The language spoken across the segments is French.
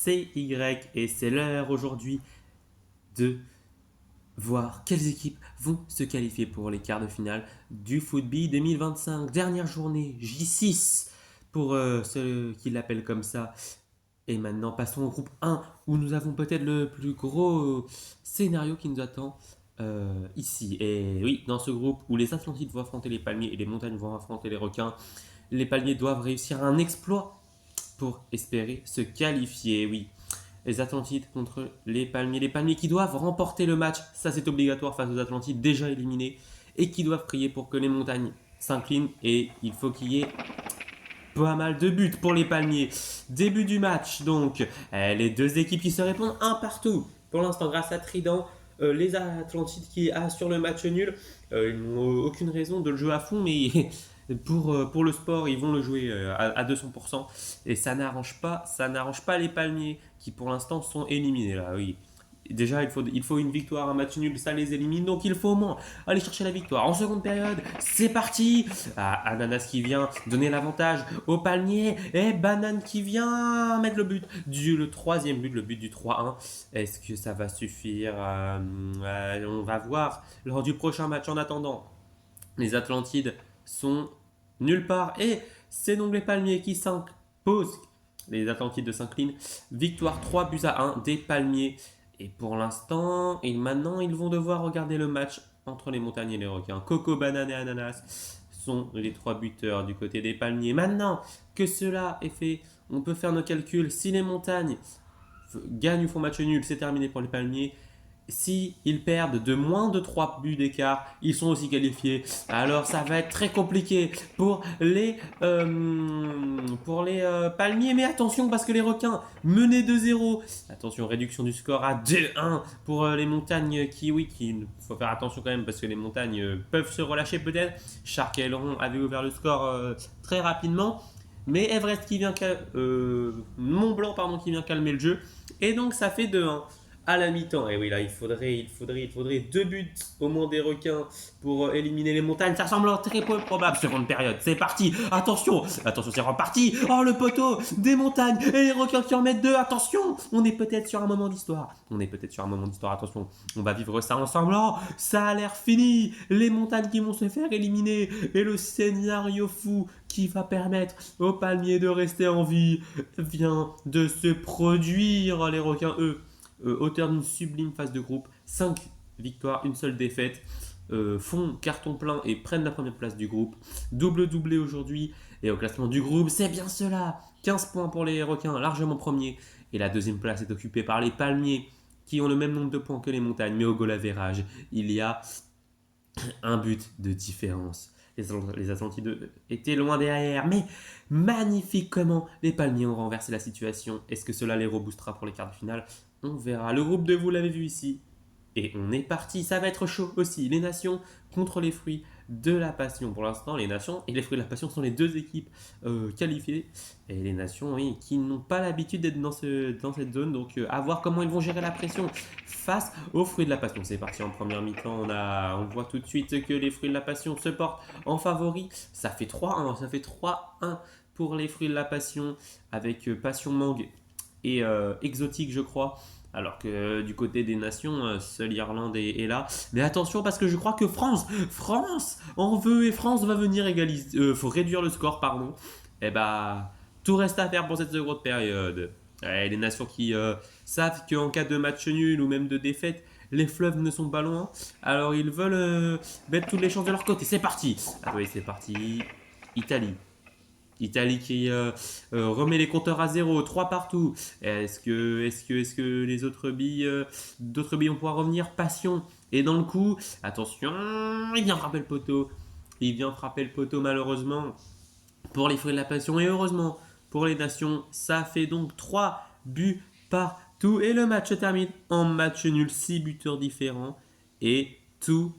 CY et c'est l'heure aujourd'hui de voir quelles équipes vont se qualifier pour les quarts de finale du Football 2025. Dernière journée, J6 pour ceux qui l'appellent comme ça. Et maintenant, passons au groupe 1 où nous avons peut-être le plus gros scénario qui nous attend ici. Et oui, dans ce groupe où les Atlantides vont affronter les palmiers et les montagnes vont affronter les requins, les palmiers doivent réussir un exploit pour espérer se qualifier. Oui, les Atlantides contre les palmiers qui doivent remporter le match, ça c'est obligatoire face aux Atlantides déjà éliminés, et qui doivent prier pour que les montagnes s'inclinent, et il faut qu'il y ait pas mal de buts pour les palmiers. Début du match donc, les deux équipes qui se répondent un partout. Pour l'instant grâce à Trident, les Atlantides qui assurent le match nul, ils n'ont aucune raison de le jouer à fond, mais pour le sport, ils vont le jouer à 200%. Et ça n'arrange pas les palmiers qui pour l'instant sont éliminés là. Oui. Déjà, il faut une victoire, un match nul, ça les élimine. Donc il faut au moins aller chercher la victoire. En seconde période, c'est parti. Ananas qui vient donner l'avantage au palmier. Et Banane qui vient mettre le troisième but, le but du 3-1. Est-ce que ça va suffire On va voir lors du prochain match. En attendant, les Atlantides sont nulle part. Et c'est donc les palmiers qui s'imposent. Les Atlantides s'inclinent. Victoire 3 buts à 1 des palmiers. Et pour l'instant, et maintenant, ils vont devoir regarder le match entre les montagnes et les requins. Coco, Banane et Ananas sont les trois buteurs du côté des palmiers. Maintenant que cela est fait, on peut faire nos calculs. Si les montagnes gagnent ou font match nul, c'est terminé pour les palmiers. Si ils perdent de moins de 3 buts d'écart, ils sont aussi qualifiés. Alors ça va être très compliqué pour les palmiers. Mais attention parce que les requins menaient 2-0. Attention, réduction du score à 2-1 pour les montagnes qui, oui, il faut faire attention quand même parce que les montagnes peuvent se relâcher peut-être. Shark et Aileron avaient ouvert le score très rapidement. Mais Everest qui vient Mont Blanc pardon, qui vient calmer le jeu. Et donc ça fait 2-1 à la mi-temps. Et oui, là, il faudrait deux buts au moins des requins pour éliminer les montagnes. Ça semble très peu probable. Seconde période, c'est parti. Attention, c'est reparti. Oh, le poteau des montagnes et les requins qui en mettent deux. Attention, on est peut-être sur un moment d'histoire. Attention, on va vivre ça ensemble. Oh, ça a l'air fini. Les montagnes qui vont se faire éliminer et le scénario fou qui va permettre aux palmiers de rester en vie vient de se produire. Les requins, eux, auteur d'une sublime phase de groupe, 5 victoires, une seule défaite, font carton plein et prennent la première place du groupe. Doublé aujourd'hui et au classement du groupe, c'est bien cela. 15 points pour les requins, largement premier. Et la deuxième place est occupée par les palmiers qui ont le même nombre de points que les montagnes. Mais au goal average, il y a un but de différence. Les Atlantides étaient loin derrière, mais magnifique comment les palmiers ont renversé la situation. Est-ce que cela les reboostera pour les quarts de finale? On verra. Le groupe 2, vous l'avez vu ici. Et on est parti. Ça va être chaud aussi. Les nations contre les fruits de la passion. Pour l'instant, les nations et les fruits de la passion sont les deux équipes qualifiées. Et les nations, oui, qui n'ont pas l'habitude d'être dans cette zone. Donc, à voir comment ils vont gérer la pression face aux fruits de la passion. C'est parti en première mi-temps. On voit tout de suite que les fruits de la passion se portent en favori. Ça fait 3-1. Ça fait 3-1 pour les fruits de la passion avec Passion Mangue et Exotique, je crois. Alors que du côté des nations, seule Irlande est là. Mais attention parce que je crois que France en veut et France va venir égaliser. Faut réduire le score, pardon. Et bah, tout reste à faire pour cette seconde période. Les nations qui savent qu'en cas de match nul ou même de défaite, les fleuves ne sont pas loin. Alors ils veulent mettre toutes les chances de leur côté. C'est parti. Ah oui, c'est parti. Italie qui remet les compteurs à zéro, 3 partout. Est-ce que les d'autres billes vont pouvoir revenir? Passion est dans le coup. Attention, il vient frapper le poteau. Malheureusement pour les fruits de la passion et heureusement pour les nations. Ça fait donc 3 buts partout et le match se termine en match nul, 6 buteurs différents et tout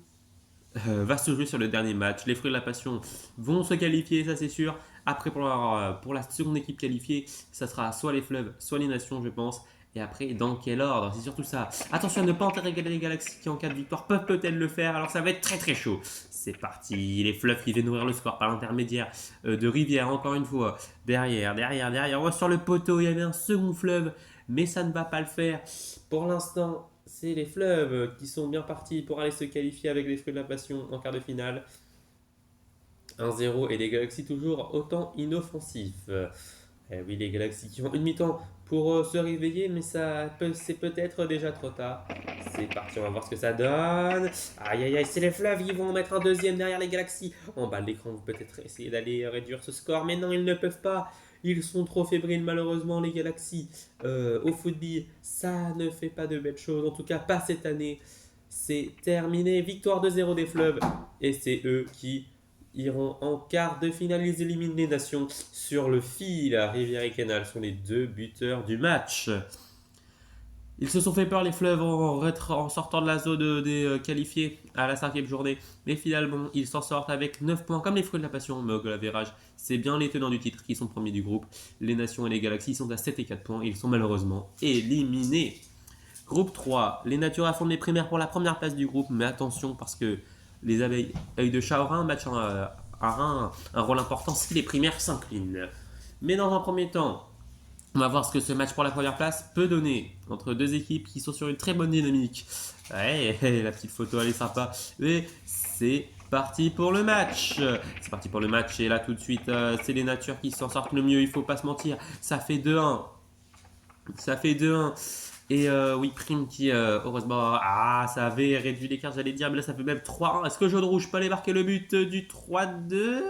va se jouer sur le dernier match. Les fruits de la passion vont se qualifier, ça c'est sûr. Après, pour la seconde équipe qualifiée, ça sera soit les fleuves, soit les nations, je pense. Et après, dans quel ordre? C'est surtout ça. Attention à ne pas enterrer les Galaxies qui, en cas de victoire, peuvent peut-être le faire. Alors ça va être très très chaud. C'est parti. Les fleuves qui viennent ouvrir le score par l'intermédiaire de Rivière, encore une fois. Derrière. On voit sur le poteau, il y avait un second fleuve. Mais ça ne va pas le faire. Pour l'instant, c'est les fleuves qui sont bien partis pour aller se qualifier avec les fruits de la passion en quart de finale. 1-0 et les Galaxies toujours autant inoffensifs. Oui, les Galaxies qui ont une mi-temps pour se réveiller, mais c'est peut-être déjà trop tard. C'est parti, on va voir ce que ça donne. Aïe aïe aïe, c'est les fleuves, ils vont en mettre un deuxième derrière les Galaxies. En bas de l'écran, vous peut-être essayer d'aller réduire ce score, mais non, ils ne peuvent pas. Ils sont trop fébriles, malheureusement, les Galaxies. Au football, ça ne fait pas de belles choses, en tout cas pas cette année. C'est terminé, victoire 2-0 des fleuves, et c'est eux qui iront en quart de finale. Ils éliminent les nations sur le fil. Rivière et Canal sont les deux buteurs du match. Ils se sont fait peur les fleuves en sortant de la zone des qualifiés à la 5e journée. Mais finalement, ils s'en sortent avec 9 points comme les fruits de la passion. Mais au goal average, c'est bien les tenants du titre qui sont premiers du groupe. Les nations et les galaxies sont à 7 et 4 points. Ils sont malheureusement éliminés. Groupe 3, les natures affrontent les primaires pour la première place du groupe. Mais attention parce que les abeilles de chat aura un match un rôle important si les primaires s'inclinent. Mais dans un premier temps, on va voir ce que ce match pour la première place peut donner entre deux équipes qui sont sur une très bonne dynamique. Ouais, la petite photo elle est sympa. Et c'est parti pour le match. C'est parti pour le match et là tout de suite c'est les natures qui s'en sortent le mieux, il faut pas se mentir. Ça fait 2-1. Ça fait 2-1. Et oui, Prime qui, heureusement, ça avait réduit l'écart, j'allais dire, mais là ça fait même 3-1. Est-ce que Jaune Rouge peut aller marquer le but du 3-2?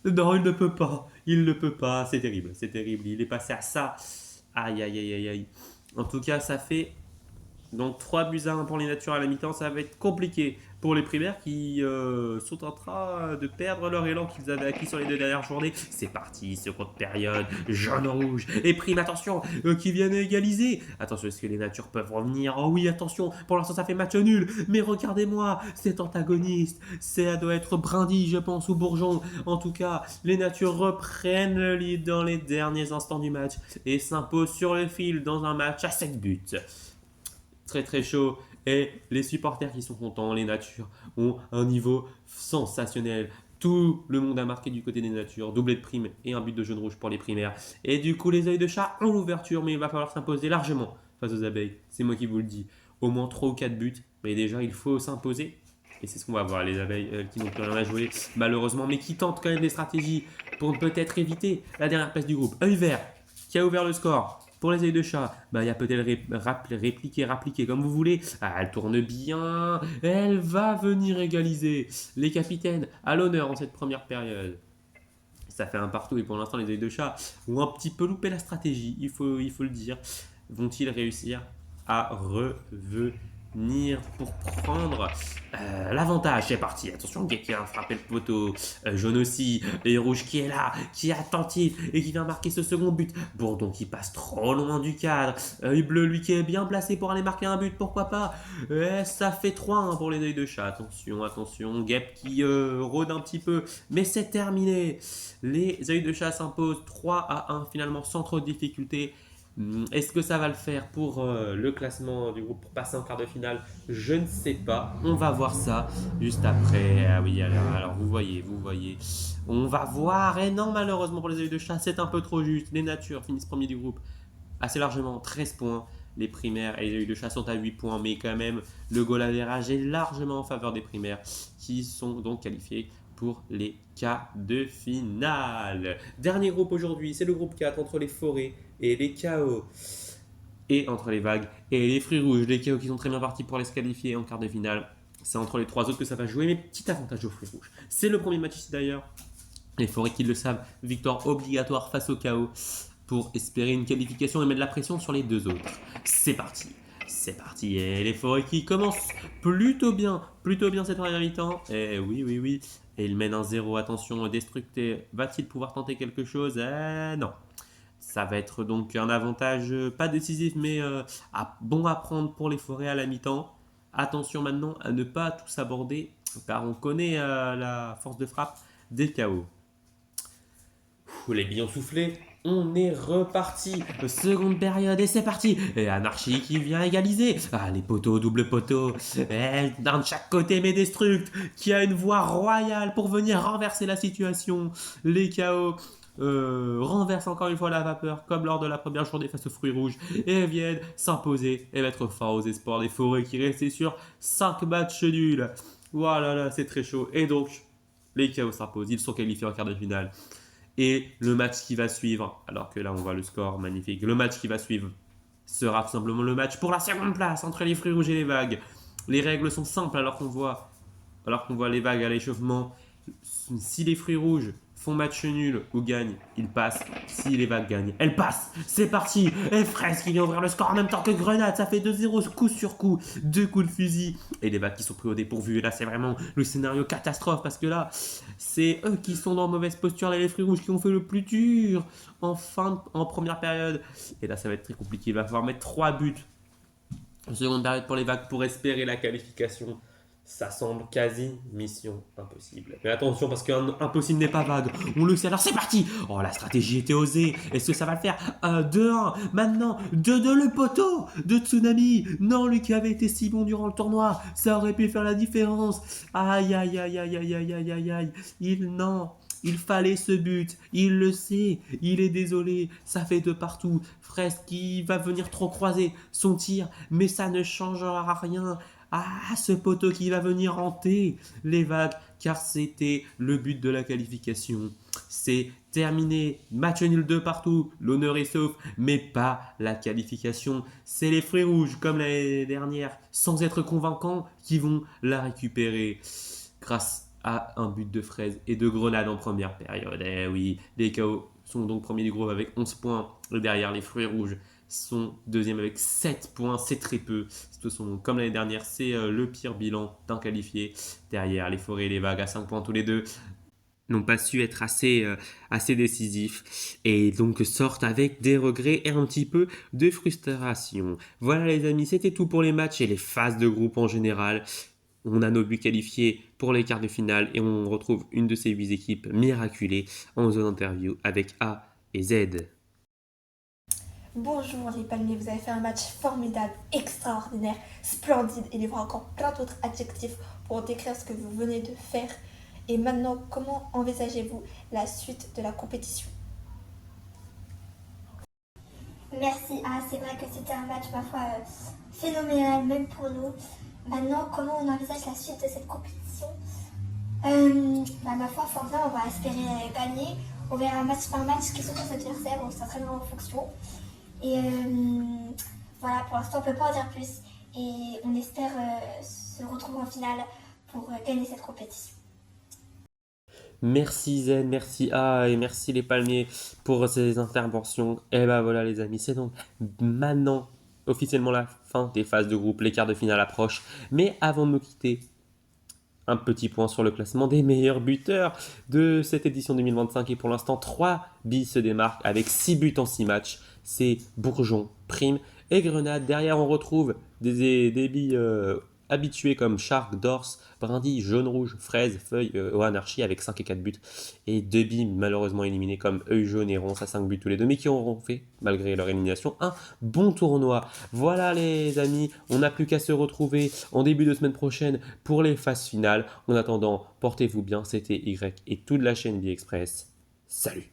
Non, il ne peut pas. Il ne peut pas. C'est terrible, c'est terrible. Il est passé à ça. Aïe, aïe, aïe, aïe, aïe. En tout cas, ça fait donc 3 buts à 1 pour les natures à la mi-temps. Ça va être compliqué pour les primaires qui sont en train de perdre leur élan qu'ils avaient acquis sur les 2 dernières journées. C'est parti, seconde période, jaune-rouge. Et prime, attention, qui viennent égaliser. Attention, est-ce que les natures peuvent revenir? Oh oui, attention, pour l'instant ça fait match nul. Mais regardez-moi, cet antagoniste. Ça doit être Brindy, je pense, ou Bourgeon. En tout cas, les natures reprennent le lead dans les derniers instants du match et s'imposent sur le fil dans un match à 7 buts. Très très chaud et les supporters qui sont contents, les natures ont un niveau sensationnel. Tout le monde a marqué du côté des natures, doublé de prime et un but de jaune rouge pour les primaires. Et du coup, les œils de chat ont l'ouverture, mais il va falloir s'imposer largement face aux abeilles. C'est moi qui vous le dis. Au moins 3 ou 4 buts, mais déjà il faut s'imposer. Et c'est ce qu'on va voir, les abeilles qui n'ont plus rien à jouer, malheureusement, mais qui tentent quand même des stratégies pour peut-être éviter la dernière place du groupe. Œil vert qui a ouvert le score. Pour les œils de chat, il y a peut-être répliquer comme vous voulez. Elle tourne bien, elle va venir égaliser. Les capitaines à l'honneur en cette première période. Ça fait un partout et pour l'instant les œils de chat ont un petit peu loupé la stratégie, il faut le dire. Vont-ils réussir à revenir pour prendre l'avantage? C'est parti, attention, Gay qui a frappé le poteau, jaune aussi, et rouge qui est là, qui est attentif et qui vient marquer ce second but. Bourdon qui passe trop loin du cadre, œil bleu lui qui est bien placé pour aller marquer un but, pourquoi pas. Ça fait 3-1 pour les œils de chat, attention, Gap qui rôde un petit peu, mais c'est terminé. Les œils de chat s'imposent 3-1 finalement sans trop de difficultés. Est-ce que ça va le faire pour le classement du groupe pour passer en quart de finale? Je ne sais pas. On va voir ça juste après. Ah oui, alors vous voyez. On va voir. Et non, malheureusement pour les œils de chat, c'est un peu trop juste. Les natures finissent premiers du groupe assez largement, 13 points. Les primaires et les œils de chat sont à 8 points, mais quand même, le goal average est largement en faveur des primaires qui sont donc qualifiés pour les quarts de finale. Dernier groupe aujourd'hui, c'est le groupe 4 entre les forêts et les chaos. Et entre les vagues et les fruits rouges. Les chaos qui sont très bien partis pour les se qualifier en quart de finale. C'est entre les 3 autres que ça va jouer, mais petit avantage aux fruits rouges. C'est le premier match ici d'ailleurs. Les forêts qui le savent, victoire obligatoire face au chaos pour espérer une qualification et mettre de la pression sur les 2 autres. C'est parti. Et les forêts qui commencent plutôt bien cette première mi-temps. Et oui. Et il mène un 0. Attention, Destructé va-t-il pouvoir tenter quelque chose? Non. Ça va être donc un avantage pas décisif, mais bon à prendre pour les forêts à la mi-temps. Attention maintenant à ne pas tous aborder, car on connaît la force de frappe des chaos. Les billons soufflés. On est reparti. Seconde période et c'est parti. Et Anarchie qui vient égaliser. Ah, les poteaux, double poteau. Et d'un de chaque côté, mais Destruct qui a une voie royale pour venir renverser la situation. Les KO renversent encore une fois la vapeur, comme lors de la première journée face aux fruits rouges, et viennent s'imposer et mettre fin aux espoirs des forêts qui restaient sur 5 matchs nuls. Voilà, là, c'est très chaud. Et donc, les KO s'imposent. Ils sont qualifiés en quart de finale. Et le match qui va suivre, alors que là on voit le score magnifique, le match qui va suivre sera tout simplement le match pour la seconde place entre les fruits rouges et les vagues. Les règles sont simples alors qu'on voit les vagues à l'échauffement. Si les fruits rouges font match nul ou gagnent, ils passent. Si les vagues gagnent, elles passent. C'est parti. Et Fraise qui vient ouvrir le score en même temps que Grenade. Ça fait 2-0 coup sur coup. 2 coups de fusil. Et les vagues qui sont pris au dépourvu. Et là, c'est vraiment le scénario catastrophe parce que là, c'est eux qui sont dans mauvaise posture. Et les fruits rouges qui ont fait le plus dur en première période. Et là, ça va être très compliqué. Il va falloir mettre 3 buts en seconde période pour les vagues pour espérer la qualification. Ça semble quasi mission impossible. Mais attention parce qu'impossible n'est pas vague. On le sait. Alors c'est parti. Oh, la stratégie était osée. Est-ce que ça va le faire? 2-1. Maintenant, 2-2 le poteau de Tsunami. Non, lui qui avait été si bon durant le tournoi. Ça aurait pu faire la différence. Aïe, aïe, aïe, aïe, aïe, aïe, aïe, aïe, aïe. Non. Il fallait ce but, il le sait, il est désolé, ça fait de partout. Fraise qui va venir trop croiser son tir, mais ça ne changera rien. Ah, ce poteau qui va venir hanter les vagues, car c'était le but de la qualification. C'est terminé, match nul de partout, l'honneur est sauf, mais pas la qualification. C'est les fruits rouges, comme l'année dernière, sans être convaincants, qui vont la récupérer. Grâce à un but de Fraise et de Grenade en première période. Eh oui, les KO sont donc premiers du groupe avec 11 points. Et derrière, les fruits rouges sont deuxième avec 7 points. C'est très peu. Comme l'année dernière, c'est le pire bilan d'un qualifié. Derrière, les forêts et les vagues à 5 points tous les deux n'ont pas su être assez décisifs et donc sortent avec des regrets et un petit peu de frustration. Voilà les amis, c'était tout pour les matchs et les phases de groupe en général. On a nos buts qualifiés pour les quarts de finale et on retrouve une de ces 8 équipes miraculées en zone interview avec A et Z. Bonjour les palmiers, vous avez fait un match formidable, extraordinaire, splendide et il y aura encore plein d'autres adjectifs pour décrire ce que vous venez de faire. Et maintenant, comment envisagez-vous la suite de la compétition? Merci. Ah, c'est vrai que c'était un match, ma foi, phénoménal, même pour nous. Maintenant, comment on envisage la suite de cette compétition? Ma foi, Fantin, on va espérer gagner. On verra match par match qui sont nos adversaires, on s'entraînera en fonction. Et voilà, pour l'instant, on ne peut pas en dire plus. Et on espère se retrouver en finale pour gagner cette compétition. Merci Z, merci A et merci les palmiers pour ces interventions. Et ben voilà les amis, c'est donc maintenant officiellement la fin des phases de groupe, les quarts de finale approchent. Mais avant de nous quitter, un petit point sur le classement des meilleurs buteurs de cette édition 2025. Et pour l'instant, 3 billes se démarquent avec 6 buts en 6 matchs. C'est Bourgeon, Prime et Grenade. Derrière, on retrouve des billes habitués comme Shark, Dors, Brindille, Jaune Rouge, Fraise, Feuille, Anarchie avec 5 et 4 buts. Et 2 billes malheureusement éliminées comme Œil Jaune et Ronce à 5 buts tous les deux, mais qui auront fait, malgré leur élimination, un bon tournoi. Voilà les amis, on n'a plus qu'à se retrouver en début de semaine prochaine pour les phases finales. En attendant, portez-vous bien, c'était Y et toute la chaîne B-Express. Salut!